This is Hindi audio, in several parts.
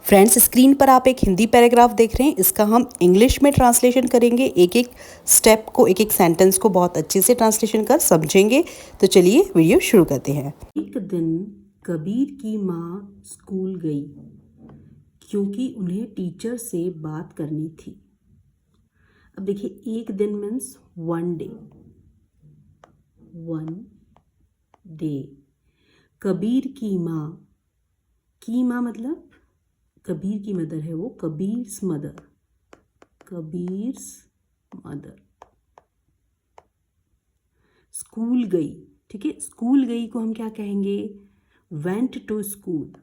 फ्रेंड्स, स्क्रीन पर आप एक हिंदी पैराग्राफ देख रहे हैं। इसका हम इंग्लिश में ट्रांसलेशन करेंगे। एक एक स्टेप को, एक एक सेंटेंस को बहुत अच्छे से ट्रांसलेशन कर समझेंगे। तो चलिए वीडियो शुरू करते हैं। एक दिन कबीर की माँ स्कूल गई क्योंकि उन्हें टीचर से बात करनी थी। अब देखिए, एक दिन मीन्स वन डे। कबीर की माँ मतलब कबीर की मदर है वो, कबीर्स मदर स्कूल गई। ठीक है, स्कूल गई को हम क्या कहेंगे? Went to school.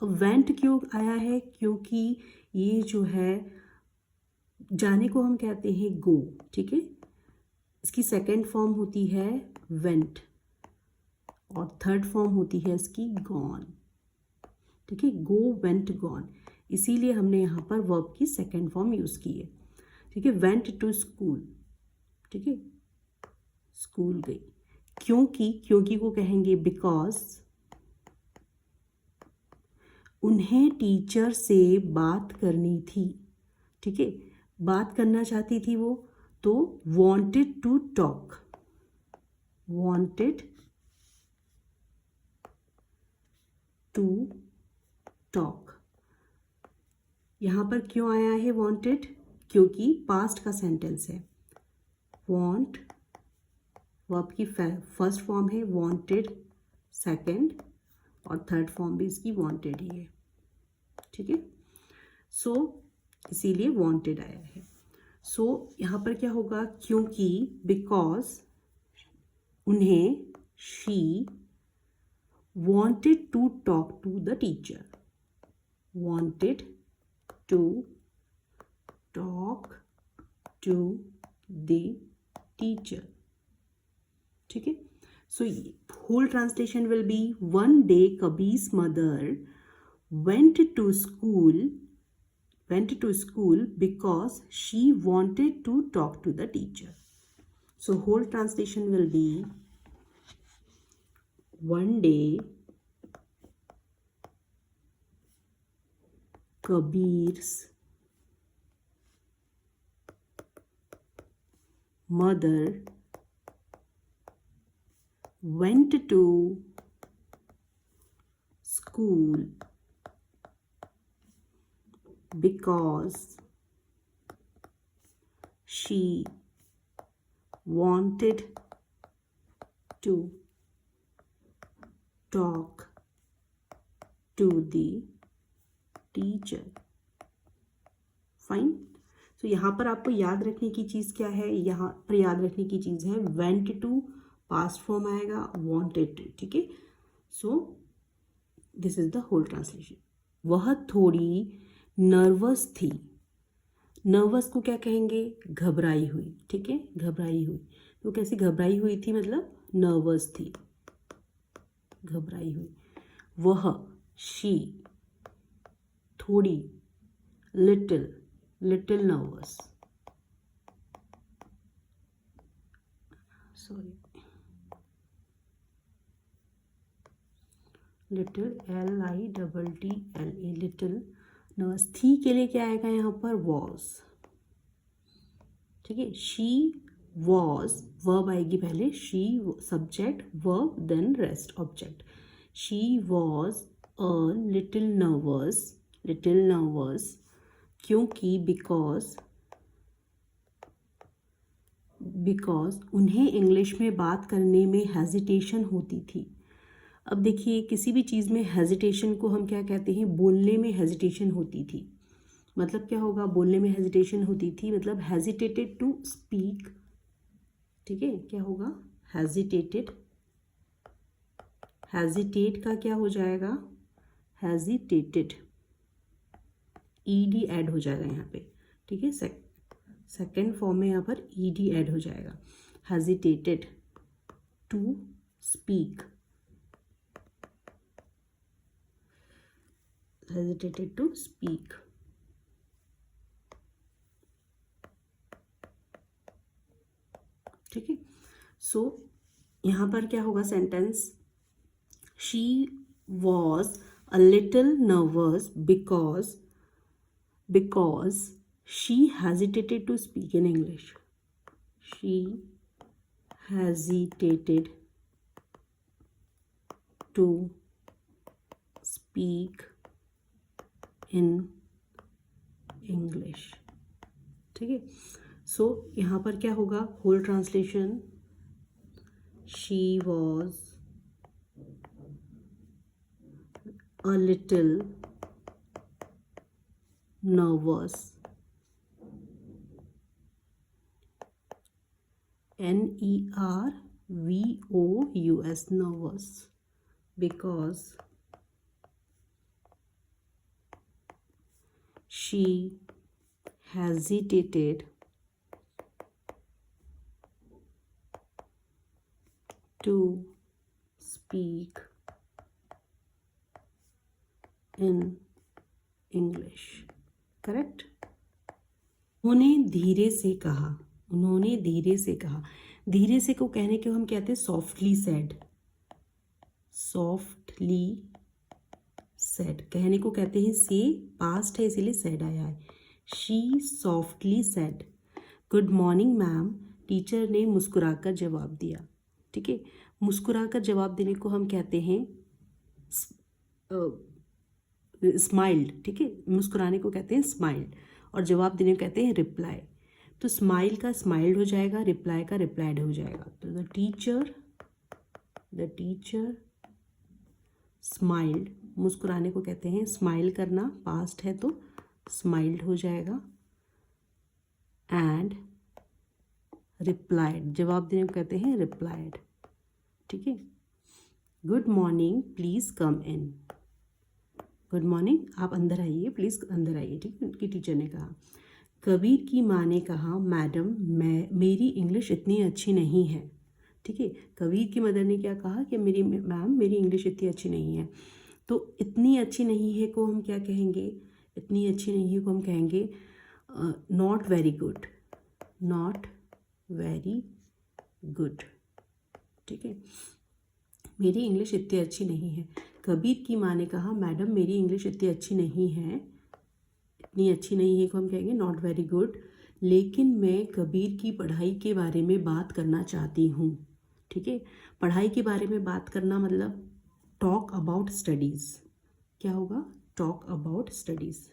अब वेंट क्यों आया है? क्योंकि ये जो है जाने को हम कहते हैं गो। ठीक है, इसकी सेकेंड फॉर्म होती है वेंट और थर्ड फॉर्म होती है इसकी गॉन। ठीक है, गो, वेंट, गॉन, इसीलिए हमने यहाँ पर वर्ब की सेकेंड फॉर्म यूज़ की है। ठीक है, वेंट टू स्कूल। ठीक है, स्कूल गई। क्योंकि को कहेंगे बिकॉज उन्हें टीचर से बात करनी थी। ठीक है, बात करना चाहती थी वो, तो wanted to talk। यहाँ पर क्यों आया है wanted? क्योंकि पास्ट का सेंटेंस है। want वर्ब की फर्स्ट फॉर्म है, wanted सेकंड, और थर्ड फॉर्म भी इसकी wanted ही है। ठीक है, सो इसीलिए wanted आया है। सो यहाँ पर क्या होगा? क्योंकि, बिकॉज उन्हें, she wanted to talk to the teacher। wanted to talk to the teacher। ठीक है, so whole translation will be one day Kabir's mother went to school because she wanted to talk to the teacher। So whole translation will be one day Kabir's mother went to school because she wanted to talk to the teacher। Fine. तो यहाँ पर आपको याद रखने की चीज़ क्या है? यहाँ पर याद रखने की चीज़ है went to, पास्ट फॉर्म आएगा wanted to। ठीक है, so this is the whole translation. वह थोड़ी नर्वस थी। नर्वस को क्या कहेंगे? घबराई हुई। ठीक है, घबराई हुई। तो कैसी घबराई हुई थी? मतलब नर्वस थी, घबराई हुई। वह, शी, थोड़ी, little nervous, sorry, little, LITTLE, little nervous थी के लिए क्या आएगा यहाँ पर? वॉज। ठीक है, शी वॉज, वर्ब आएगी पहले, she subject, verb, then rest object. She was a little nervous क्योंकि, बिकॉज उन्हें इंग्लिश में बात करने में हेजिटेशन होती थी। अब देखिए, किसी भी चीज़ में हेजिटेशन को हम क्या कहते हैं? बोलने में हेजिटेशन होती थी। मतलब क्या होगा? बोलने में हेजिटेशन होती थी मतलब हेजिटेटेड टू स्पीक। ठीक है, क्या होगा? हेजिटेट का क्या हो जाएगा? हेजिटेटेड, ईडी ऐड हो जाएगा यहाँ पे। ठीक है, सेकेंड फॉर्म में यहाँ पर ईडी ऐड हो जाएगा। हेजिटेटेड टू स्पीक, ठीक है, सो यहाँ पर क्या होगा sentence? She was a little nervous because she hesitated to speak in English. She hesitated to speak in English. ठीक है, सो यहाँ पर क्या होगा, whole translation, she was a little nervous, nervous, nervous, because she hesitated to speak in English. Correct. उन्होंने धीरे से कहा, उन्होंने धीरे से कहा. धीरे से को कहने को हम कहते हैं सॉफ्टली सेड. सॉफ्टली सेड कहने को कहते हैं से, पास्ट है इसीलिए सेड आया है. She softly said good morning ma'am. Teacher ने मुस्कुराकर जवाब दिया. ठीक है, मुस्कुराकर जवाब देने को हम कहते हैं स्माइल्ड. ठीक है, मुस्कुराने को कहते हैं स्माइल्ड और जवाब देने को कहते हैं रिप्लाई. तो स्माइल का स्माइल्ड हो जाएगा, रिप्लाई का रिप्लाइड हो जाएगा. तो द टीचर स्माइल्ड, मुस्कुराने को कहते हैं स्माइल करना, पास्ट है तो स्माइल्ड हो जाएगा. एंड रिप्लाइड, जवाब देने को कहते हैं रिप्लाइड. ठीक है, good morning please come in. Good morning, आप अंदर आइए, प्लीज़ अंदर आइए. ठीक है, उनकी टीचर ने कहा. कबीर की माँ ने कहा मैडम मेरी इंग्लिश इतनी अच्छी नहीं है. ठीक है, कबीर की मदर ने क्या कहा कि मेरी इंग्लिश इतनी अच्छी नहीं है. तो इतनी अच्छी नहीं है को हम क्या कहेंगे, इतनी अच्छी नहीं है को हम कहेंगे not very good. Not very good. ठीक है, मेरी इंग्लिश इतनी अच्छी नहीं है. कबीर की माँ ने कहा मैडम मेरी इंग्लिश इतनी अच्छी नहीं है. इतनी अच्छी नहीं है को हम कहेंगे नॉट वेरी गुड. लेकिन मैं कबीर की पढ़ाई के बारे में बात करना चाहती हूँ. ठीक है, पढ़ाई के बारे में बात करना मतलब टॉक अबाउट स्टडीज़. क्या होगा, talk about studies.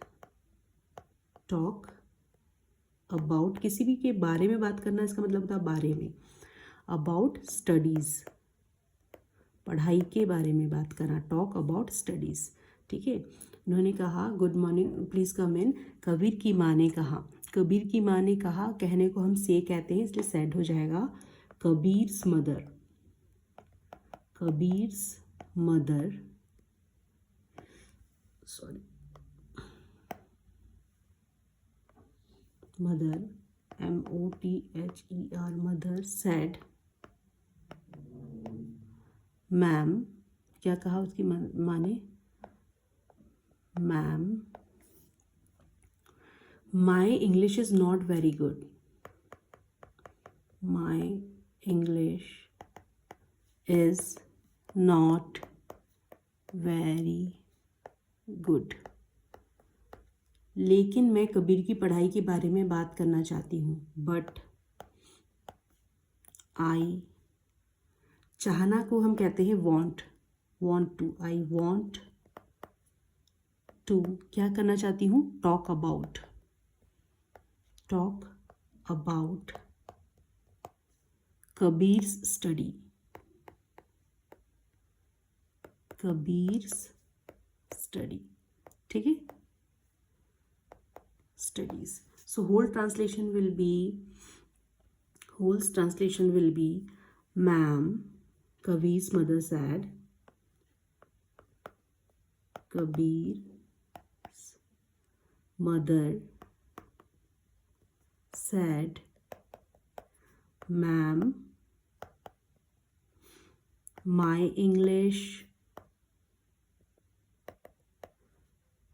Talk about किसी भी के बारे में बात करना, इसका मतलब होता है बारे में. अबाउट स्टडीज़, पढ़ाई के बारे में बात करना, टॉक अबाउट स्टडीज़. ठीक है, उन्होंने कहा गुड मॉर्निंग प्लीज़ कम इन. कबीर की माँ ने कहा, कबीर की माँ ने कहा कहने को हम से कहते हैं इसलिए सेड हो जाएगा. Kabir's mother, Kabir's mother, sorry mother, MOTHER, mother said ma'am, क्या कहा उसकी माँ ने, ma'am my English is not very good. My English is not very good. लेकिन मैं कबीर की पढ़ाई के बारे में बात करना चाहती हूँ. बट आई, चाहना को हम कहते हैं want to. I want to, क्या करना चाहती हूँ, talk about Kabir's study. Kabir's study. ठीक है, studies. So whole translation will be ma'am Kabir's mother said, Kabir's mother said, ma'am, my English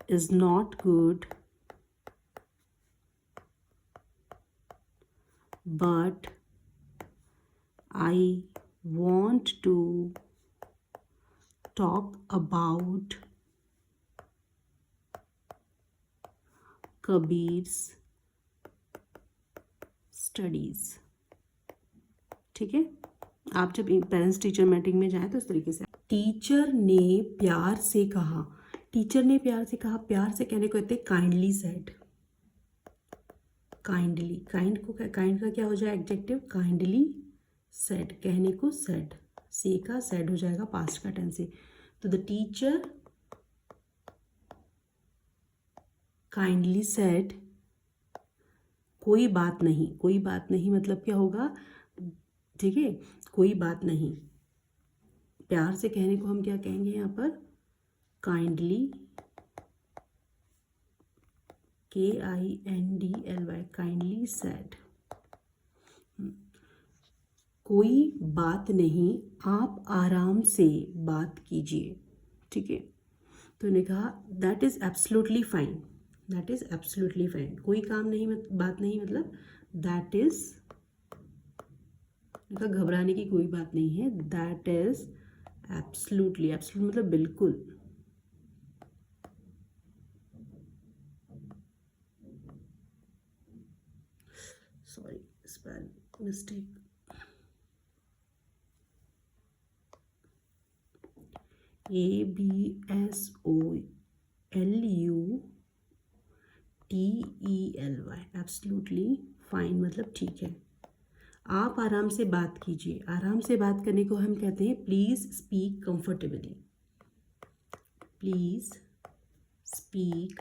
is not good, but I want to talk about Kabir's studies. ठीक है, आप जब पेरेंट्स टीचर मीटिंग में जाएं तो इस तरीके से, टीचर ने प्यार से कहा, टीचर ने प्यार से कहा, प्यार से कहने को कहते हैं काइंडली सेड, काइंडली, काइंड का क्या हो जाए एडजेक्टिव, काइंडली सेड, कहने को सेड, से का सेड हो जाएगा पास्ट का टेंस से, तो द टीचर काइंडली सेड कोई बात नहीं, कोई बात नहीं मतलब क्या होगा, ठीक है, कोई बात नहीं, प्यार से कहने को हम क्या कहेंगे यहाँ पर, काइंडली, KINDLY, काइंडली सेड, कोई बात नहीं, आप आराम से बात कीजिए, ठीक है, तो उन्होंने कहा that is absolutely fine, that is absolutely fine, कोई काम नहीं बात नहीं मतलब दैट इज़, घबराने की कोई बात नहीं है, दैट इज़ एब्सोल्युटली, एब्सोल्यूट मतलब बिल्कुल, sorry spell mistake, ABSOLUTELY, absolutely fine मतलब ठीक है, आप आराम से बात कीजिए, आराम से बात करने को हम कहते हैं please speak comfortably, please speak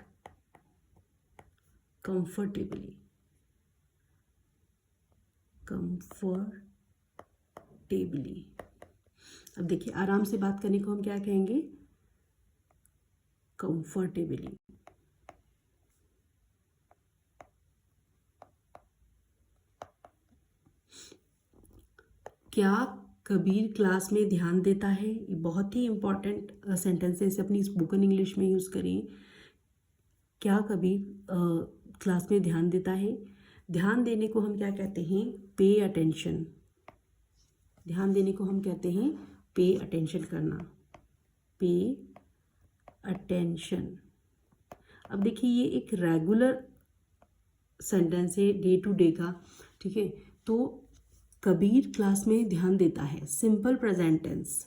comfortably, comfortably, अब देखिए आराम से बात करने को हम क्या कहेंगे, कंफर्टेबली, क्या कबीर क्लास में ध्यान देता है, ये बहुत ही इंपॉर्टेंट सेंटेंस है, इसे अपनी स्पोकन इंग्लिश में यूज़ करें, क्या कबीर क्लास में ध्यान देता है, ध्यान देने को हम क्या कहते हैं, पे अटेंशन, ध्यान देने को हम कहते हैं पे अटेंशन करना, पे अटेंशन, अब देखिए ये एक रेगुलर सेंटेंस है डे टू डे का, ठीक है, तो कबीर क्लास में ध्यान देता है, सिंपल प्रेजेंट टेंस,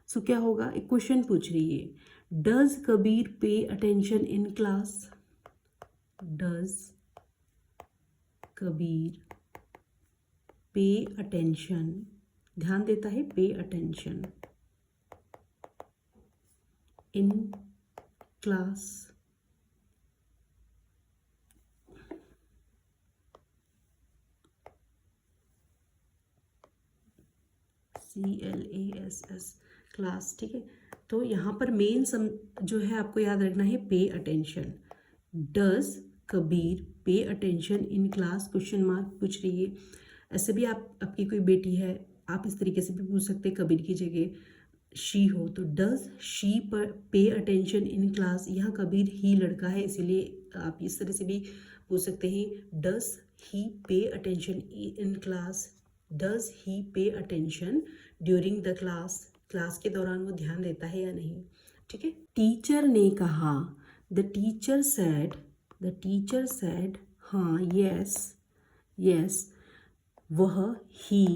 सो क्या होगा, एक क्वेश्चन पूछ रही है, does Kabir pay attention in class, does Kabir pay attention, ध्यान देता है, pay attention in class, CLASS class, ठीक है, तो यहाँ पर मेन जो है आपको याद रखना है pay attention, does Kabir pay attention in class, question mark पूछ रही है, ऐसे भी आपकी कोई बेटी है, आप इस तरीके से भी पूछ सकते हैं, कबीर की जगह शी हो तो डज शी पर पे अटेंशन इन क्लास, यहाँ कबीर ही लड़का है इसीलिए आप इस तरह से भी पूछ सकते हैं, does he pay attention in class, does he pay attention during the class, class के दौरान वो ध्यान देता है या नहीं, ठीक है, टीचर ने कहा, द टीचर सेड, हाँ, यस यस, वह ही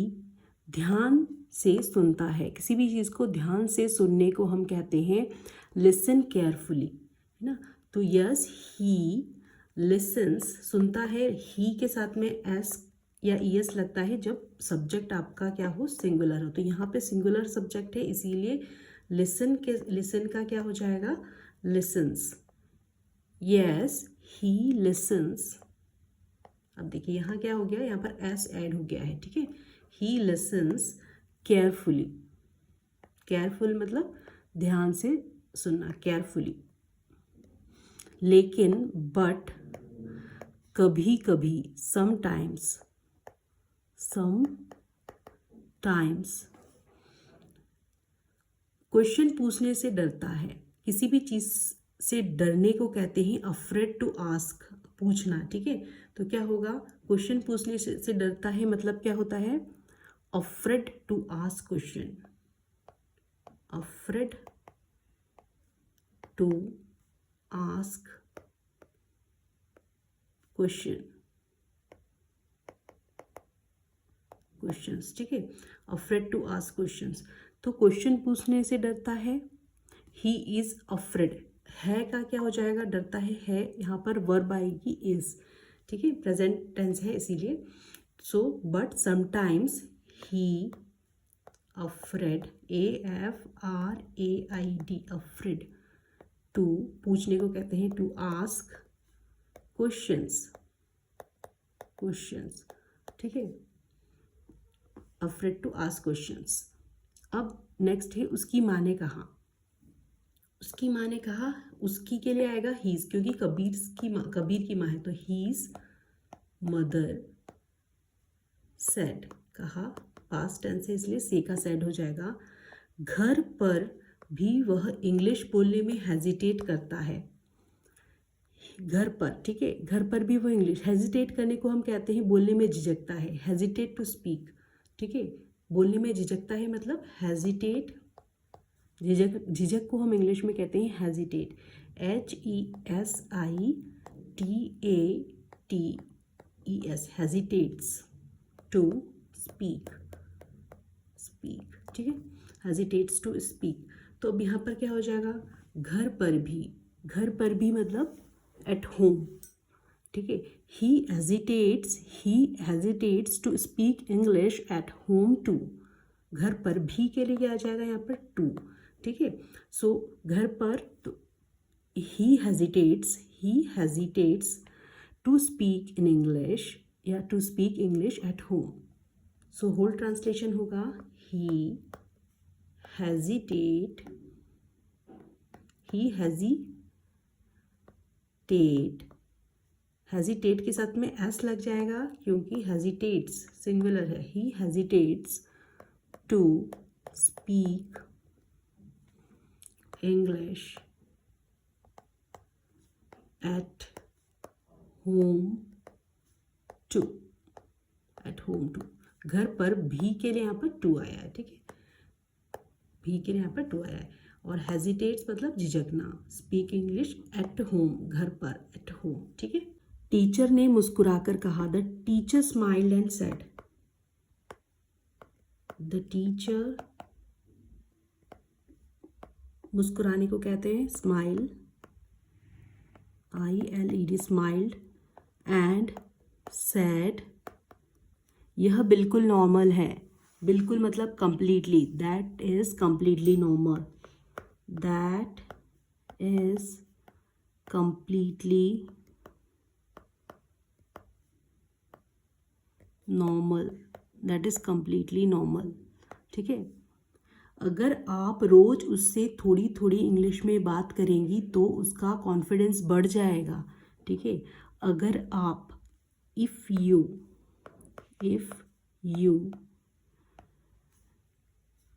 ध्यान से सुनता है, किसी भी चीज़ को ध्यान से सुनने को हम कहते हैं लिसन केयरफुली, है ना, तो यस ही लिसन्स, सुनता है, ही के साथ में एस या ईएस लगता है जब सब्जेक्ट आपका क्या हो, सिंगुलर हो, तो यहाँ पे सिंगुलर सब्जेक्ट है इसीलिए लिसन का क्या हो जाएगा, लिसन्स, यस ही लिसन्स, अब देखिए यहाँ क्या हो गया, यहाँ पर एस ऐड हो गया है, ठीक है, ही लिसन्स केयरफुली, केयरफुल मतलब ध्यान से सुनना, केयरफुली, लेकिन बट कभी कभी, समटाइम्स क्वेश्चन पूछने से डरता है, किसी भी चीज़ से डरने को कहते हैं अफ्रेड टू आस्क, पूछना, ठीक है, तो क्या होगा, क्वेश्चन पूछने से डरता है मतलब क्या होता है, afraid to ask question, afraid to ask questions, ठीक है, अफ्रेड टू आस्क क्वेश्चंस। तो क्वेश्चन पूछने से डरता है, ही इज अफ्रेड। है का क्या हो जाएगा, डरता है यहाँ पर वर्ब आएगी इज, ठीक है, प्रेजेंट टेंस है इसीलिए। So but sometimes he afraid, AFRAID, afraid, to पूछने को कहते हैं टू आस्क क्वेश्चंस, ठीक है, अफ्रेड टू आस्क क्वेश्चंस। अब नेक्स्ट है उसकी माँ ने कहा। उसकी माँ ने कहा, उसकी के लिए आएगा हीज, क्योंकि कबीर की माँ है, तो हीज मदर सेड, कहा पास्ट टेंस है इसलिए से का सेड हो जाएगा। घर पर भी वह इंग्लिश बोलने में हेजिटेट करता है। घर पर, ठीक है, घर पर भी वो इंग्लिश, हेजिटेट करने को हम कहते हैं बोलने में झिझकता है, हेजिटेट टू स्पीक, ठीक है, बोलने में झिझकता है मतलब हेजिटेट, झिझक को हम इंग्लिश में कहते हैं hesitate, HESITATES, hesitates to speak, ठीक है, हेजिटेट्स टू स्पीक। तो अब यहाँ पर क्या हो जाएगा, घर पर भी मतलब एट होम, ठीक है, he hesitates to speak English at home too. घर पर भी के लिए आ जाएगा यहाँ पर टू, ठीक है। सो घर पर तो he hesitates to speak in English या to speak English at home. So whole translation होगा, ही हेजिटेट के साथ में एस लग जाएगा क्योंकि हेजिटेट्स सिंगुलर है, he hesitates to speak English at home too, घर पर भी के लिए यहाँ पर टू आया है, ठीक है, भी के लिए यहाँ पर टू आया है, और हेजिटेट्स मतलब झिझकना, स्पीक इंग्लिश एट होम, घर पर, एट होम, ठीक है। टीचर ने मुस्कुराकर कहा, the teacher smiled and said, the teacher, मुस्कुराने को कहते हैं smile, ILED, smiled, and sad, यह बिल्कुल नॉर्मल है, बिल्कुल मतलब completely, that is completely normal, that is completely normal, that is completely normal, ठीक है। अगर आप रोज उससे थोड़ी थोड़ी इंग्लिश में बात करेंगी तो उसका कॉन्फिडेंस बढ़ जाएगा, ठीक है। अगर आप इफ यू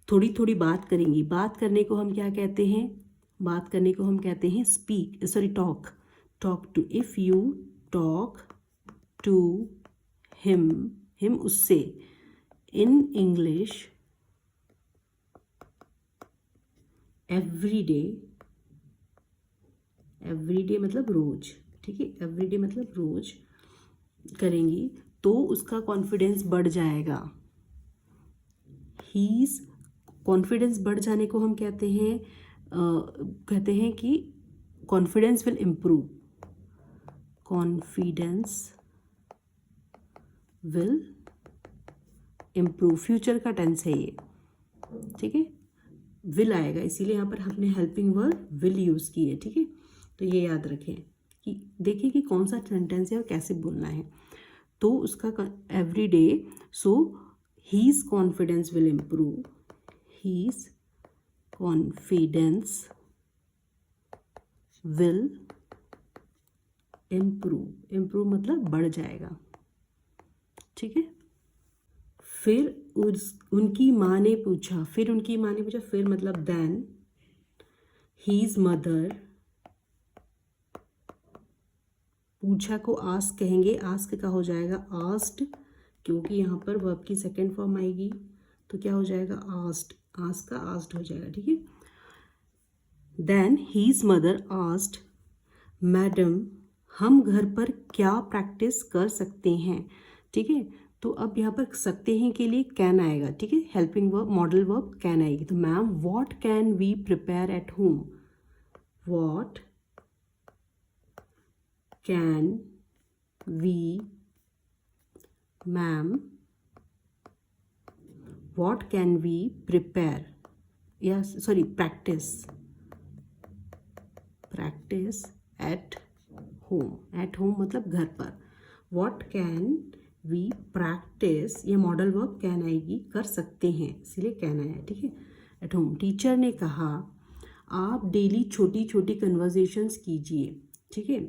थोड़ी थोड़ी बात करेंगी, बात करने को हम क्या कहते हैं, बात करने को हम कहते हैं speak, sorry talk to, if you talk to him उससे, इन इंग्लिश एवरी डे मतलब रोज, ठीक है, एवरी डे मतलब रोज करेंगी तो उसका कॉन्फिडेंस बढ़ जाएगा। हीज कॉन्फिडेंस बढ़ जाने को हम कहते हैं कि कॉन्फिडेंस विल इम्प्रूव, फ्यूचर का टेंस है ये, ठीक है, विल आएगा इसीलिए यहाँ पर हमने हेल्पिंग वर्ब विल यूज़ की है, ठीक है। तो ये याद रखें कि देखिए कि कौन सा सेंटेंस है और कैसे बोलना है। तो उसका every day, so his confidence will improve, his confidence will improve मतलब बढ़ जाएगा, ठीक है। फिर उनकी माँ ने पूछा, फिर मतलब देन हीज मदर, पूछा को आस्क कहेंगे, आस्क का हो जाएगा आस्क्ड, क्योंकि यहाँ पर वर्ब की सेकेंड फॉर्म आएगी तो क्या हो जाएगा आस्क्ड, आस्क का आस्क्ड हो जाएगा, ठीक है। Then his mother asked, madam हम घर पर क्या प्रैक्टिस कर सकते हैं। ठीक है, तो अब यहाँ पर सकते हैं के लिए कैन आएगा। ठीक है, helping verb modal verb can आएगी। तो ma'am what can we prepare at home, what can we, ma'am what can we prepare, या sorry practice at home. At home मतलब घर पर। व्हाट कैन वी प्रैक्टिस, ये मॉडल वर्ब कैन आएगी, कर सकते हैं, इसीलिए कैन आया। ठीक है, एट होम। टीचर ने कहा आप डेली छोटी छोटी कन्वर्जेशंस कीजिए। ठीक है,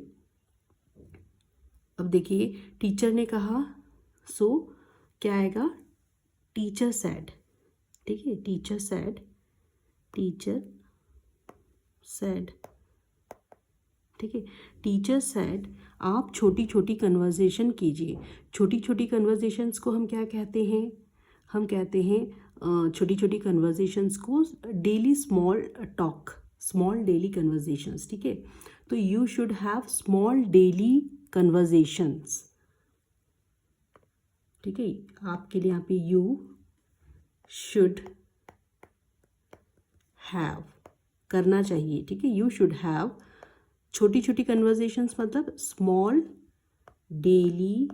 अब देखिए टीचर ने कहा, सो क्या आएगा, टीचर सेड। ठीक है, टीचर सेड, टीचर सेड। ठीक है, टीचर सेड आप छोटी छोटी कन्वर्जेशन कीजिए। छोटी छोटी कन्वर्जेशंस को हम क्या कहते हैं, हम कहते हैं छोटी छोटी कन्वर्जेशंस को daily small talk, small daily conversations. ठीक है, तो you should have small daily conversations. ठीक है, आपके लिए यहाँ पे यू शुड हैव करना चाहिए। ठीक है, यू शुड हैव छोटी छोटी कन्वर्जेशंस मतलब small daily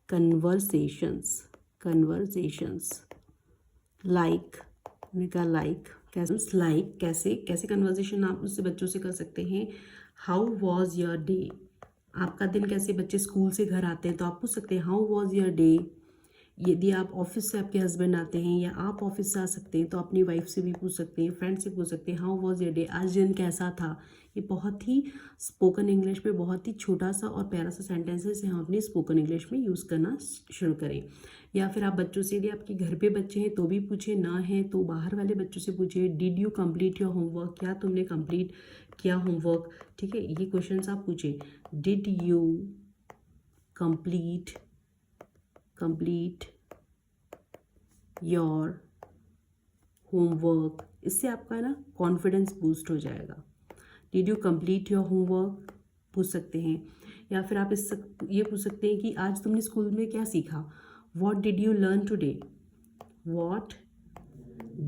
conversations, conversations like, like कैसे, लाइक कैसे, कैसे कन्वर्सेशन आप उससे बच्चों से कर सकते हैं। हाउ वॉज योर डे, आपका दिन कैसे, बच्चे स्कूल से घर आते हैं तो आप पूछ सकते हैं हाउ वॉज योर डे। यदि आप ऑफिस से आपके हस्बैंड आते हैं या आप ऑफिस से आ सकते हैं तो अपनी वाइफ से भी पूछ सकते हैं, फ्रेंड से पूछ सकते हैं हाउ वॉज योर डे, आज दिन कैसा था। ये बहुत ही स्पोकन इंग्लिश में बहुत ही छोटा सा और प्यारा सा सेंटेंस है, इसे हम अपनी स्पोकन इंग्लिश में यूज़ करना शुरू करें। या फिर आप बच्चों से, यदि आपके घर पे बच्चे हैं तो भी पूछे, ना है तो बाहर वाले बच्चों से पूछे, did you complete your homework, क्या तुमने कंप्लीट किया होमवर्क। ठीक है, ये क्वेश्चन आप पूछे, did you complete your homework, इससे आपका ना कॉन्फिडेंस बूस्ट हो जाएगा। Did you complete your homework पूछ सकते हैं। या फिर आप ये पूछ सकते हैं कि आज तुमने स्कूल में क्या सीखा, what did you learn today, what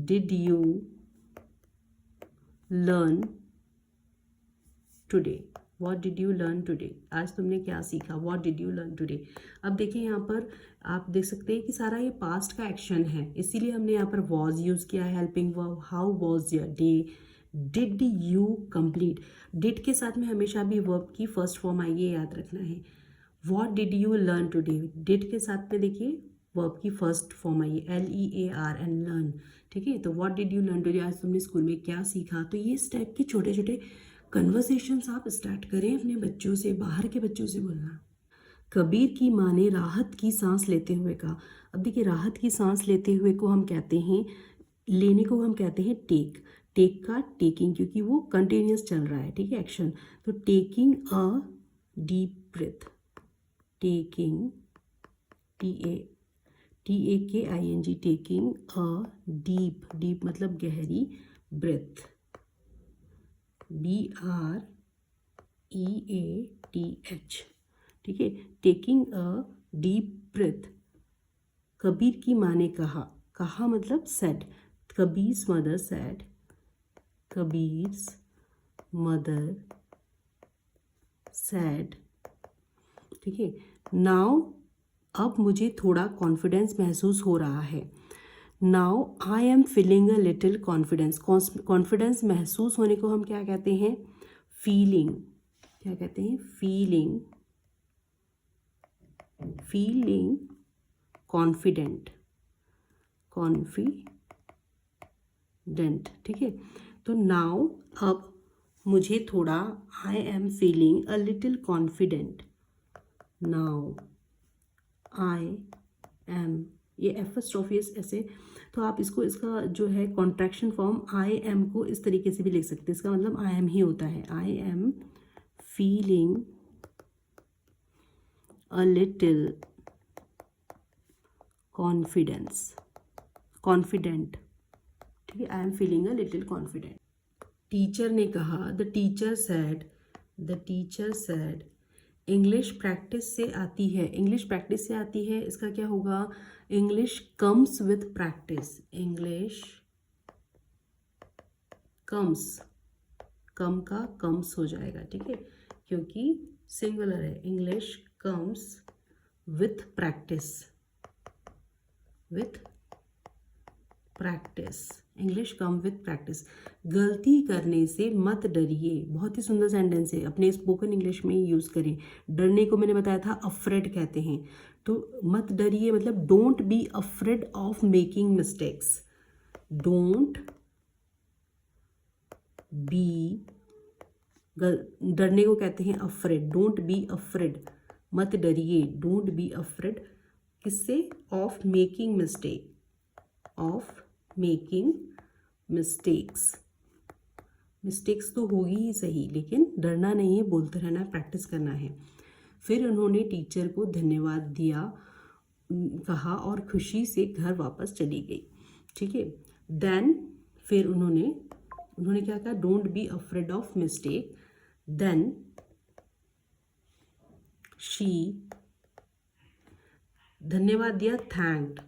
did you learn today, what did you learn today, आज तुमने क्या सीखा, what did you learn today. अब देखिए यहाँ पर आप देख सकते हैं कि सारा ये पास्ट का एक्शन है, इसीलिए हमने यहाँ पर वॉज यूज़ किया है, helping verb. How was your day, did you complete, did के साथ में हमेशा भी वर्ब की फर्स्ट फॉर्म आई है, याद रखना है। What did you learn today, did के साथ में देखिए वर्ब की फर्स्ट फॉर्म आई है, LEAR एंड लर्न। ठीक है, तो what did you learn today, आज तुमने स्कूल में क्या सीखा। तो ये इस टाइप के छोटे छोटे कन्वर्सेशंस आप स्टार्ट करें अपने बच्चों से, बाहर के बच्चों से बोलना। कबीर की माँ ने राहत की सांस लेते हुए कहा। अब देखिए राहत की सांस लेते हुए को हम कहते हैं, लेने को हम कहते हैं टेक, टेक का टेकिंग, क्योंकि वो कंटिन्यूस चल रहा है। ठीक है, एक्शन। तो taking a deep breath, taking TAKING, taking a deep, deep मतलब गहरी, ब्रेथ BREATH। ठीक है, taking a deep breath. Kabir की माँ ने कहा, कहा मतलब said, Kabir's mother said, Kabir's mother said. ठीक है, नाउ अब मुझे थोड़ा कॉन्फिडेंस महसूस हो रहा है। Now I am feeling a little confidence, confidence महसूस होने को हम क्या कहते हैं, फीलिंग, क्या कहते हैं, फीलिंग, फीलिंग कॉन्फिडेंट, कॉन्फिडेंट। ठीक है, तो नाउ अब मुझे थोड़ा, I am feeling a little confident, now I am, ये एफस्ट्रोफियस ऐसे, तो आप इसको, इसका जो है कॉन्ट्रैक्शन फॉर्म आई एम को इस तरीके से भी लिख सकते हैं, इसका मतलब आई एम ही होता है, I am feeling a little confidence, confident. ठीक है, I am feeling a little confident. Teacher ने कहा, the teacher said English practice से आती है, इंग्लिश प्रैक्टिस से आती है, इसका क्या होगा, English comes with practice, English comes, come का कम्स हो जाएगा, ठीक है, क्योंकि सिंगुलर है, English comes with practice, with practice, English come with practice. गलती करने से मत डरिए, बहुत ही सुंदर सेंटेंस है, अपने स्पोकन इंग्लिश में ही यूज़ करें। डरने को मैंने बताया था अफ्रेड कहते हैं, तो मत डरिए मतलब don't be afraid of making mistakes, don't be, डरने को कहते हैं अफ्रेड, डोंट बी अफ्रेड, मत डरिए, डोंट बी अफ्रेड किससे, of making mistake, of making mistakes, mistakes तो होगी ही सही, लेकिन डरना नहीं है, बोलते रहना, प्रैक्टिस करना है। फिर उन्होंने टीचर को धन्यवाद दिया, कहा और खुशी से घर वापस चली गई, ठीक है। देन फिर उन्होंने क्या कहा, don't be afraid of mistake, then she, धन्यवाद दिया, थैंक्ड,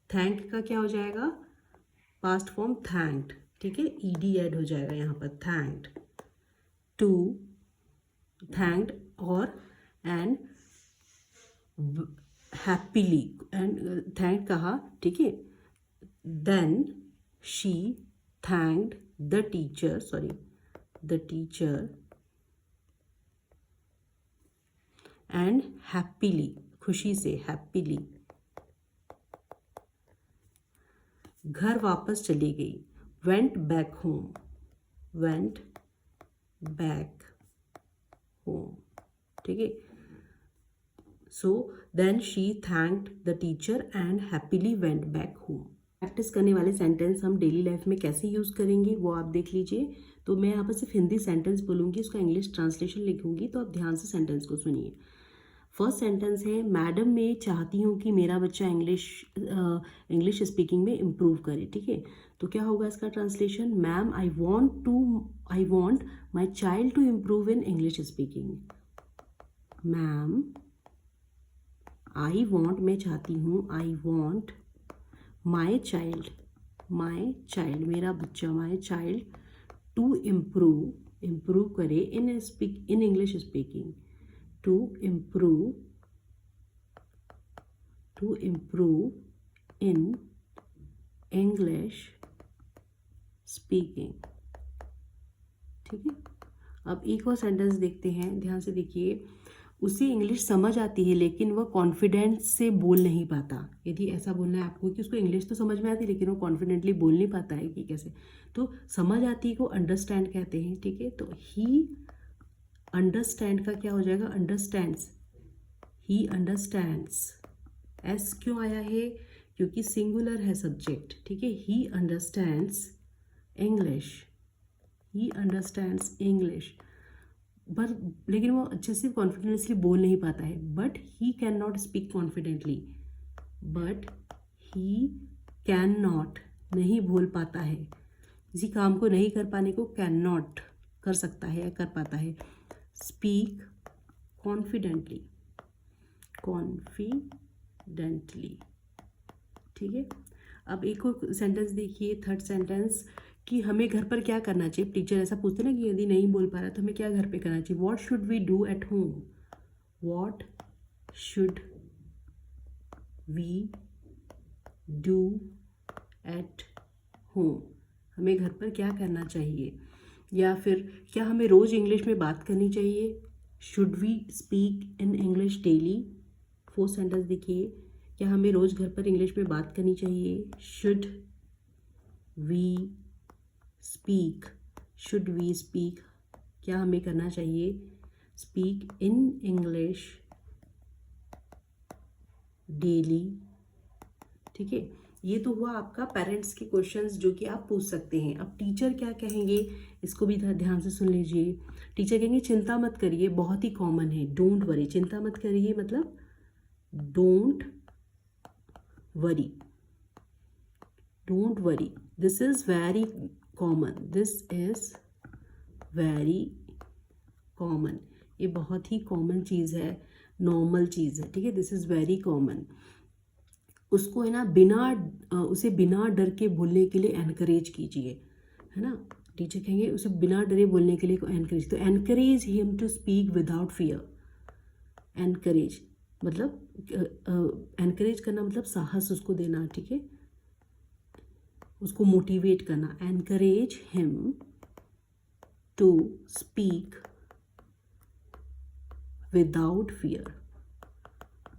थैंक का क्या हो जाएगा, पास्ट फॉर्म थैंक्ड, ठीक है, ईडी ऐड हो जाएगा यहाँ पर, थैंक्ड, टू, थैंक्ड और एंड हैप्पीली, एंड थैंक कहा, ठीक है, then she thanked the teacher, the teacher and happily, खुशी से, हैप्पीली घर वापस चली गई, went back home, went back home, ठीक है। So then she thanked the teacher and happily went back home. Practice करने वाले सेंटेंस हम डेली लाइफ में कैसे यूज़ करेंगे वो आप देख लीजिए। तो मैं यहाँ पर सिर्फ हिंदी सेंटेंस बोलूँगी, उसका इंग्लिश ट्रांसलेशन लिखूँगी, तो आप ध्यान से सेंटेंस को सुनिए। फर्स्ट सेंटेंस है, मैडम मैं चाहती हूँ कि मेरा बच्चा इंग्लिश स्पीकिंग में इम्प्रूव करे, ठीक है। तो क्या होगा इसका translation, ma'am I want my child to improve in English speaking, ma'am I want, मैं चाहती हूँ, आई वॉन्ट माई चाइल्ड, मेरा बच्चा, माई चाइल्ड टू इम्प्रूव करे इन English speaking, to improve in English speaking, ठीक है। अब एक और सेंटेंस देखते हैं, ध्यान से देखिए, उसे इंग्लिश समझ आती है लेकिन वह कॉन्फिडेंस से बोल नहीं पाता। यदि ऐसा बोलना है आपको कि उसको इंग्लिश तो समझ में आती है लेकिन वो कॉन्फिडेंटली बोल नहीं पाता है कि कैसे, तो समझ आती को अंडरस्टैंड कहते हैं, ठीक है। तो ही अंडरस्टैंड का क्या हो जाएगा, अंडरस्टैंड्स, ही अंडरस्टैंड्स, एस क्यों आया है, क्योंकि सिंगुलर है सब्जेक्ट, ठीक है। He understands English, he understands English, but लेकिन वो अच्छे से कॉन्फिडेंटली बोल नहीं पाता है, but he can not speak confidently, but he can not, नहीं बोल पाता है, किसी काम को नहीं कर पाने को कैन नॉट कर सकता है या कर पाता है, स्पीक कॉन्फिडेंटली, ठीक है। अब एक और सेंटेंस देखिए, थर्ड सेंटेंस, कि हमें घर पर क्या करना चाहिए। टीचर ऐसा पूछते ना कि यदि नहीं बोल पा रहा तो हमें क्या घर पे करना चाहिए, what should we do at home, what should we do at home, हमें घर पर क्या करना चाहिए, या फिर क्या हमें रोज़ इंग्लिश में बात करनी चाहिए, should we speak in English daily. Fourth sentence देखिए, क्या हमें रोज़ घर पर इंग्लिश में बात करनी चाहिए, शुड वी स्पीक, क्या हमें करना चाहिए, स्पीक इन इंग्लिश डेली, ठीक है। ये तो हुआ आपका पेरेंट्स के क्वेश्चंस जो कि आप पूछ सकते हैं। अब टीचर क्या कहेंगे इसको भी ध्यान से सुन लीजिए। टीचर कहेंगे चिंता मत करिए, बहुत ही कॉमन है, डोंट वरी, चिंता मत करिए मतलब don't worry, don't worry, this is very common, this is very common, ये बहुत ही कॉमन चीज़ है, नॉर्मल चीज़ है, ठीक है, दिस इज़ वेरी कॉमन। उसको है ना उसे बिना डर के बोलने के लिए एनकरेज कीजिए, है ना। टीचर कहेंगे उसे बिना डरे बोलने के लिए एनकरेज, तो encourage him to speak without fear. Encourage मतलब एनकरेज करना मतलब साहस उसको देना, ठीक है, उसको मोटिवेट करना। Encourage him to speak without fear,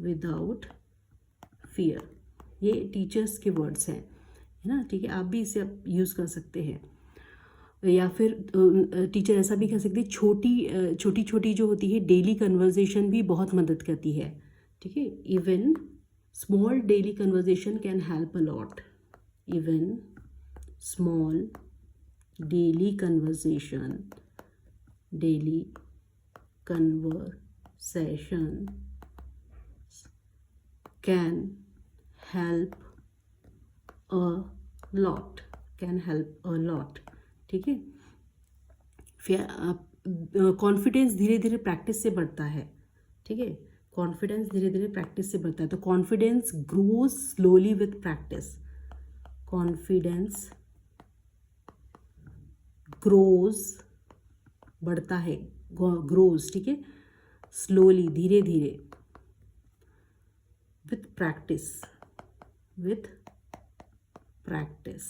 without fear, ये टीचर्स के वर्ड्स हैं, है ना, ठीक है। आप भी इसे आप यूज़ कर सकते हैं, या फिर टीचर ऐसा भी कह सकते हैं, छोटी छोटी जो होती है डेली कन्वर्जेशन भी बहुत मदद करती है, ठीक है। Even small daily conversation can help a lot, even small daily conversation, daily conversation can help a lot, can help a lot, ठीक है। फिर कॉन्फिडेंस धीरे धीरे प्रैक्टिस से बढ़ता है, ठीक है, कॉन्फिडेंस धीरे धीरे प्रैक्टिस से बढ़ता है, तो confidence grows slowly with practice, confidence grows बढ़ता है, ग्रोज, ठीक है, स्लोली धीरे धीरे, विथ प्रैक्टिस, विथ प्रैक्टिस।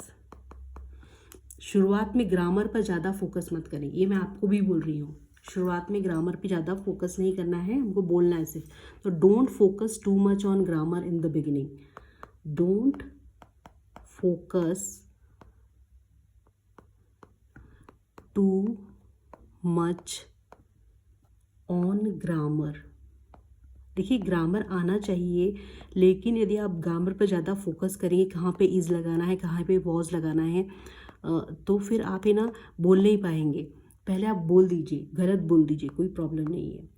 शुरुआत में ग्रामर पर ज़्यादा फोकस मत करें, ये मैं आपको भी बोल रही हूँ, शुरुआत में ग्रामर पे ज़्यादा फोकस नहीं करना है, हमको बोलना है सिर्फ। तो don't focus too much on grammar in the beginning, don't focus too much on grammar. देखिए ग्रामर आना चाहिए, लेकिन यदि आप ग्रामर पर ज़्यादा फोकस करेंगे, कहाँ पे इज़ लगाना है, कहाँ पे वॉज लगाना है, तो फिर आप है ना बोल नहीं पाएंगे। पहले आप बोल दीजिए, गलत बोल दीजिए, कोई प्रॉब्लम नहीं है,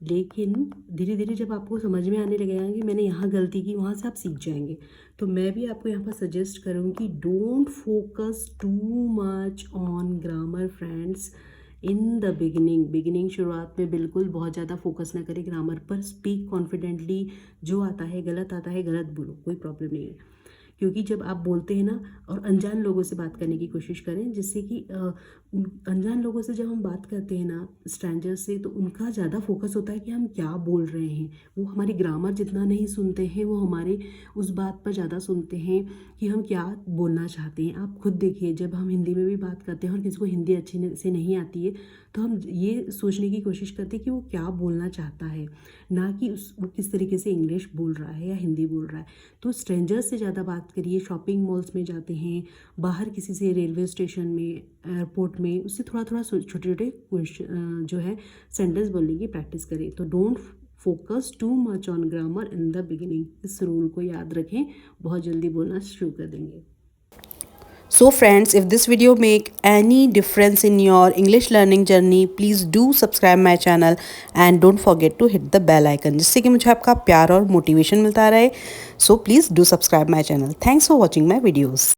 लेकिन धीरे धीरे जब आपको समझ में आने लगेगा कि मैंने यहाँ गलती की, वहाँ से आप सीख जाएंगे। तो मैं भी आपको यहाँ पर सजेस्ट करूँगी, don't focus too much on grammar friends in the beginning, शुरुआत में बिल्कुल बहुत ज़्यादा फोकस ना करें ग्रामर पर। स्पीक कॉन्फिडेंटली, जो आता है गलत बोलो, कोई प्रॉब्लम नहीं है। क्योंकि जब आप बोलते हैं ना, और अनजान लोगों से बात करने की कोशिश करें, जिससे कि अनजान लोगों से जब हम बात करते हैं ना, स्ट्रेंजर्स से, तो उनका ज़्यादा फोकस होता है कि हम क्या बोल रहे हैं, वो हमारी ग्रामर जितना नहीं सुनते हैं, वो हमारे उस बात पर ज़्यादा सुनते हैं कि हम क्या बोलना चाहते हैं। आप खुद देखिए, जब हम हिंदी में भी बात करते हैं और किसी को हिंदी अच्छी से नहीं आती है, तो हम ये सोचने की कोशिश करते हैं कि वो क्या बोलना चाहता है, ना कि वो किस तरीके से इंग्लिश बोल रहा है या हिंदी बोल रहा है। तो स्ट्रेंजर्स से ज़्यादा बात करिए, शॉपिंग मॉल्स में जाते हैं, बाहर किसी से, रेलवे स्टेशन में, एयरपोर्ट में, उससे थोड़ा छोटे छोटे जो है सेंटेंस बोलने की प्रैक्टिस करें। तो don't focus too much on grammar in the beginning, इस रूल को याद रखें, बहुत जल्दी बोलना शुरू कर देंगे। So friends, if this video make any difference in your English learning journey, please do subscribe my channel and don't forget to hit the bell icon, जिससे कि मुझे आपका प्यार और मोटिवेशन मिलता रहे। So please do subscribe my channel. Thanks for watching my videos.